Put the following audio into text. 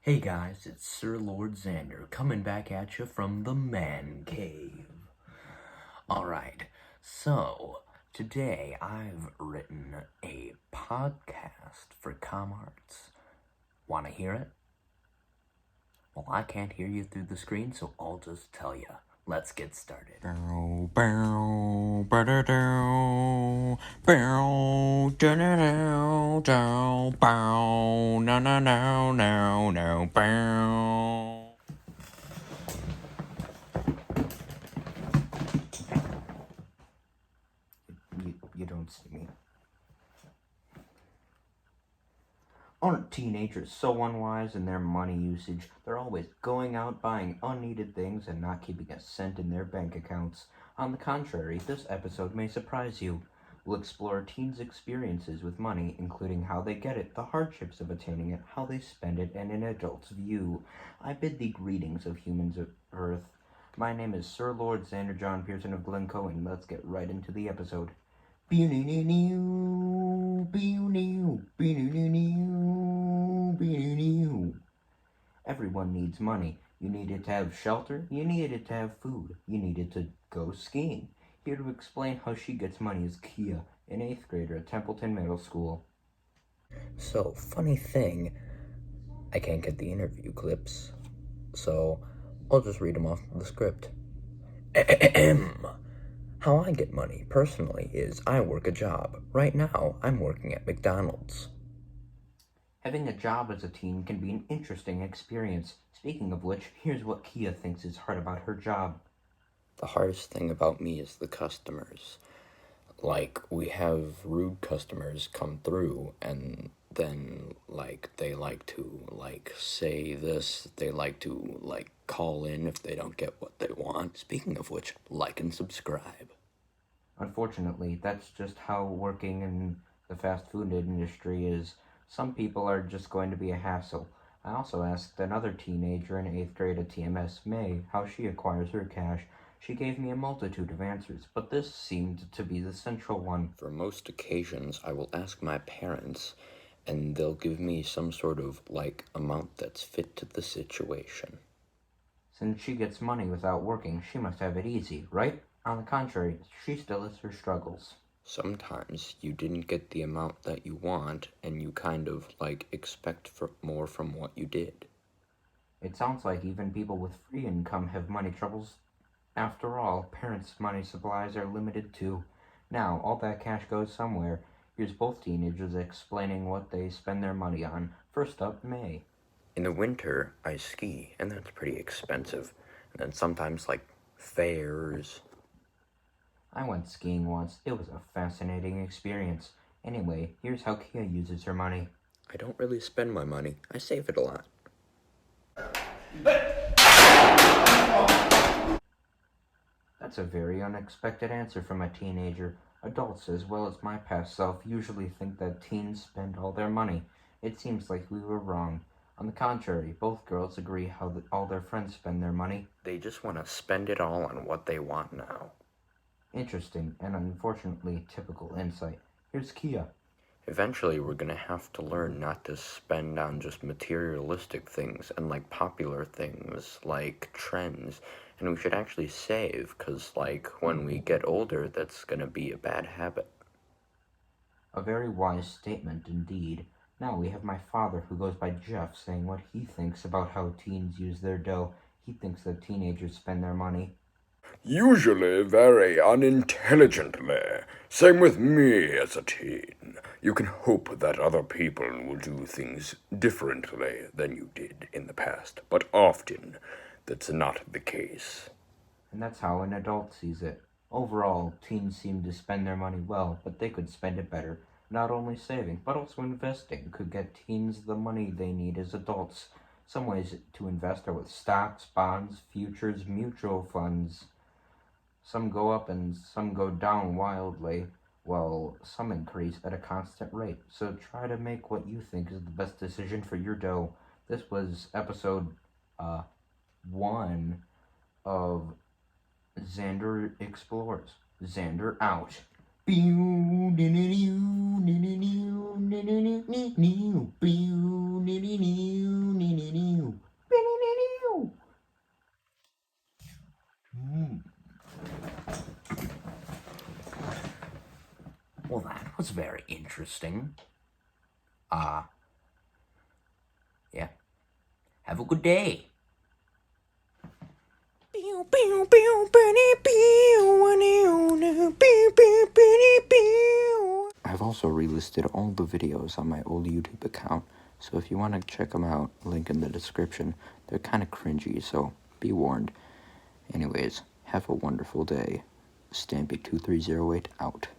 Hey guys, it's Sir Lord Xander coming back at you from the man cave. Alright, so today I've written a podcast for ComArts. Wanna hear it? Well, I can't hear you through the screen, so I'll just tell you. Let's get started. Bow, bow, ba-da-dow, bow, da-da-dow, dow, bow, na-na-now, now, now, bow. You don't see me. Aren't teenagers so unwise in their money usage? They're always going out buying unneeded things and not keeping a cent in their bank accounts. On the contrary, this episode may surprise you. We'll explore teens' experiences with money, including how they get it, the hardships of attaining it, how they spend it, and an adult's view. I bid thee greetings of humans of Earth. My name is Sir Lord Xander John Pearson of Glencoe, and let's get right into the episode. Everyone needs money. You need it to have shelter. You need it to have food. You need it to go skiing. Here to explain how she gets money is Kia, an 8th grader at Templeton Middle School. So, funny thing, I can't get the interview clips, so I'll just read them off the script. How I get money, personally, is I work a job. Right now, I'm working at McDonald's. Having a job as a teen can be an interesting experience. Speaking of which, here's what Kia thinks is hard about her job. The hardest thing about me is the customers. Like, we have rude customers come through, and then, they like to, say this, they like to, call in if they don't get what they want. Speaking of which, like and subscribe. Unfortunately, that's just how working in the fast food industry is. Some people are just going to be a hassle. I also asked another teenager in 8th grade at TMS, May, how she acquires her cash. She gave me a multitude of answers, but this seemed to be the central one. For most occasions, I will ask my parents, and they'll give me some sort of, amount that's fit to the situation. Since she gets money without working, she must have it easy, right? On the contrary, she still has her struggles. Sometimes you didn't get the amount that you want, and you kind of, expect for more from what you did. It sounds like even people with free income have money troubles. After all, parents' money supplies are limited too. Now, all that cash goes somewhere. Here's both teenagers explaining what they spend their money on. First up, May. In the winter, I ski, and that's pretty expensive. And then sometimes, fairs. I went skiing once. It was a fascinating experience. Anyway, here's how Kia uses her money. I don't really spend my money. I save it a lot. That's a very unexpected answer from a teenager. Adults, as well as my past self, usually think that teens spend all their money. It seems like we were wrong. On the contrary, both girls agree how all their friends spend their money. They just want to spend it all on what they want now. Interesting, and unfortunately typical insight. Here's Kia. Eventually we're gonna have to learn not to spend on just materialistic things and popular things, like trends. And we should actually save, because when we get older, that's gonna be a bad habit. A very wise statement indeed. Now we have my father, who goes by Jeff, saying what he thinks about how teens use their dough. He thinks that teenagers spend their money usually very unintelligently. Same with me as a teen. You can hope that other people will do things differently than you did in the past, but often that's not the case. And that's how an adult sees it. Overall, teens seem to spend their money well, but they could spend it better. Not only saving, but also investing could get teens the money they need as adults. Some ways to invest are with stocks, bonds, futures, mutual funds. Some go up and some go down wildly, while some increase at a constant rate. So try to make what you think is the best decision for your dough. This was episode 1 of Xander Explores. Xander out. Well, that was very interesting. Yeah. Have a good day. I've also relisted all the videos on my old YouTube account, so if you want to check them out, link in the description. They're kind of cringy, so be warned. Anyways, have a wonderful day. Stampy2308 out.